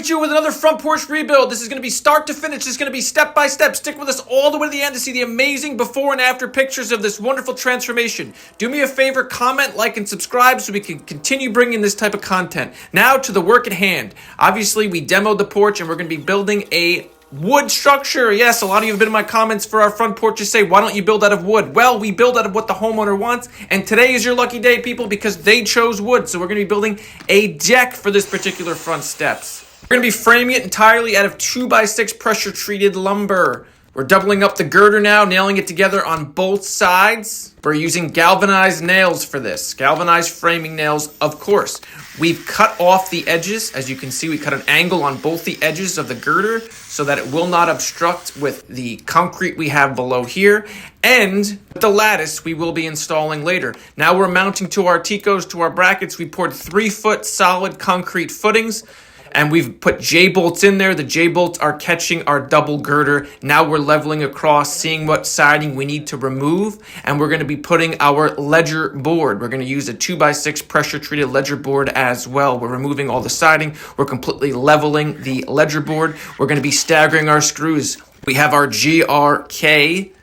at you with another front porch rebuild. This is going to be start to finish. This is going to be step by step. Stick with us all the way to the end to see the amazing before and after pictures of this wonderful transformation. Do me a favor, comment, like, and subscribe so we can continue bringing this type of content. Now to the work at hand. Obviously, we demoed the porch and we're going to be building a wood structure. Yes, a lot of you have been in my comments for our front porches say, why don't you build out of wood? Well, we build out of what the homeowner wants, and today is your lucky day, people, because they chose wood. So we're going to be building a deck for this particular front steps. We're going to be framing it entirely out of 2x6 pressure-treated lumber. We're doubling up the girder now, nailing it together on both sides. We're using galvanized nails for this. Galvanized framing nails, of course. We've cut off the edges. As you can see, we cut an angle on both the edges of the girder so that it will not obstruct with the concrete we have below here. And the lattice we will be installing later. Now we're mounting to our ticos, to our brackets. We poured 3-foot solid concrete footings. And we've put J-bolts in there. The J-bolts are catching our double girder. Now we're leveling across, seeing what siding we need to remove. And we're going to be putting our ledger board. We're going to use a 2x6 pressure-treated ledger board as well. We're removing all the siding. We're completely leveling the ledger board. We're going to be staggering our screws. We have our GRK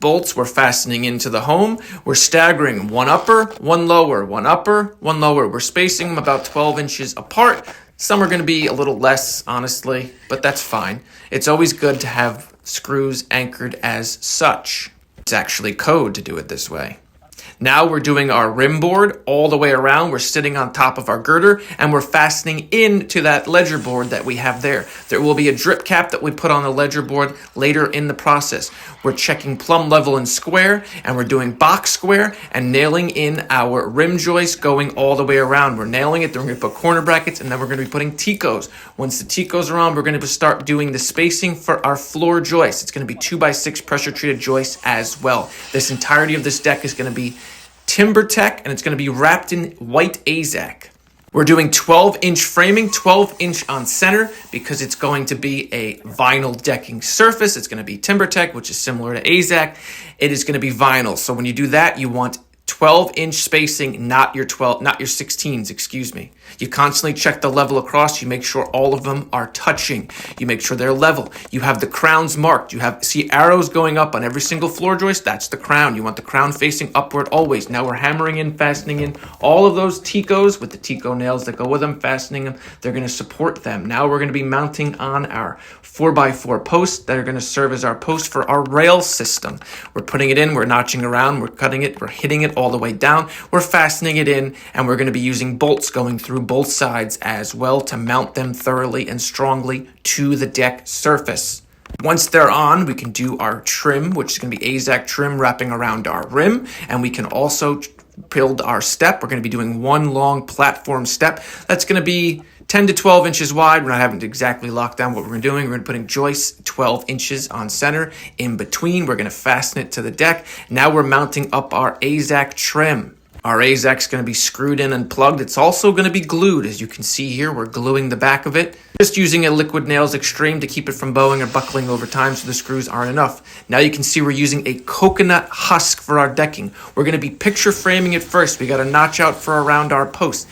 bolts we're fastening into the home. We're staggering one upper, one lower, one upper, one lower. We're spacing them about 12 inches apart. Some are going to be a little less, honestly, but that's fine. It's always good to have screws anchored as such. It's actually code to do it this way. Now we're doing our rim board all the way around. We're sitting on top of our girder and we're fastening into that ledger board that we have there. There will be a drip cap that we put on the ledger board later in the process. We're checking plumb level and square, and we're doing box square and nailing in our rim joist going all the way around. We're nailing it. Then we're going to put corner brackets, and then we're going to be putting ticos. Once the ticos are on, we're going to start doing the spacing for our floor joist. It's going to be 2x6 pressure treated joists as well. This entirety of this deck is going to be timber tech, and it's going to be wrapped in white AZAC. We're doing 12-inch framing, 12-inch on center, because it's going to be a vinyl decking surface. It's going to be timber tech, which is similar to AZAC. It is going to be vinyl. So when you do that, you want 12-inch spacing, not your 16s, excuse me. You constantly check the level across. You make sure all of them are touching. You make sure they're level. You have the crowns marked. See arrows going up on every single floor joist. That's the crown. You want the crown facing upward always. Now we're hammering in, fastening in all of those ticos with the tico nails that go with them, fastening them. They're going to support them. Now we're going to be mounting on our 4x4 posts that are going to serve as our post for our rail system. We're putting it in, we're notching around, we're cutting it, we're hitting it all the way down. We're fastening it in, and we're going to be using bolts going through both sides as well to mount them thoroughly and strongly to the deck surface. Once they're on, we can do our trim, which is going to be AZAC trim wrapping around our rim, and we can also build our step. We're going to be doing one long platform step. That's going to be 10 to 12 inches wide. We're not having to exactly lock down what we're doing. We're going to be putting joists 12 inches on center. In between, we're going to fasten it to the deck. Now we're mounting up our AZAC trim. Our AZAC is going to be screwed in and plugged. It's also going to be glued. As you can see here, we're gluing the back of it. Just using a liquid nails extreme to keep it from bowing or buckling over time so the screws aren't enough. Now you can see we're using a coconut husk for our decking. We're going to be picture framing it first. We got a notch out for around our post.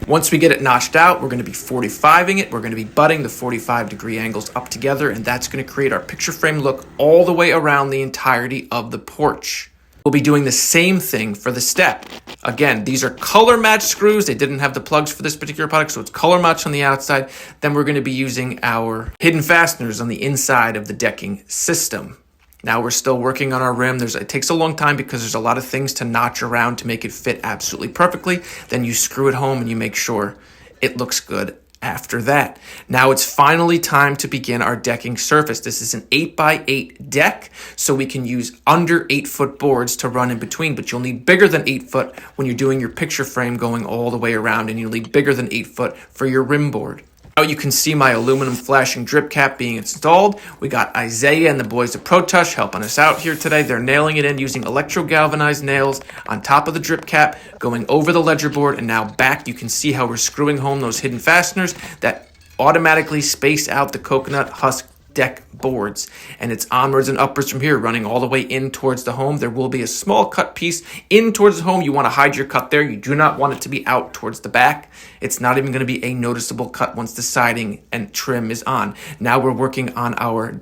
Once we get it notched out, we're going to be 45ing it. We're going to be butting the 45-degree angles up together, and that's going to create our picture frame look all the way around the entirety of the porch. We'll be doing the same thing for the step. Again, these are color match screws. They didn't have the plugs for this particular product, so it's color match on the outside. Then we're going to be using our hidden fasteners on the inside of the decking system. Now we're still working on our rim. It takes a long time because there's a lot of things to notch around to make it fit absolutely perfectly. Then you screw it home and you make sure it looks good after that. Now it's finally time to begin our decking surface. This is an 8x8 deck, so we can use under 8-foot boards to run in between, but you'll need bigger than 8 foot when you're doing your picture frame going all the way around, and you'll need bigger than 8 foot for your rim board. Now you can see my aluminum flashing drip cap being installed. We got Isaiah and the boys at ProTouch helping us out here today. They're nailing it in using electro galvanized nails on top of the drip cap, going over the ledger board, and now back. You can see how we're screwing home those hidden fasteners that automatically space out the coconut husk deck boards. And it's onwards and upwards from here, running all the way in towards the home. There will be a small cut piece in towards the home. You want to hide your cut there. You do not want it to be out towards the back. It's not even going to be a noticeable cut once the siding and trim is on. Now we're working on our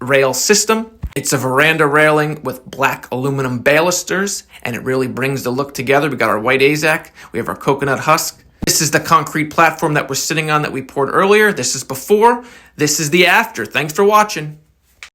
rail system. It's a veranda railing with black aluminum balusters, and it really brings the look together. We got our white AZAC. We have our coconut husk. This is the concrete platform that we're sitting on that we poured earlier. This is before. This is the after. Thanks for watching.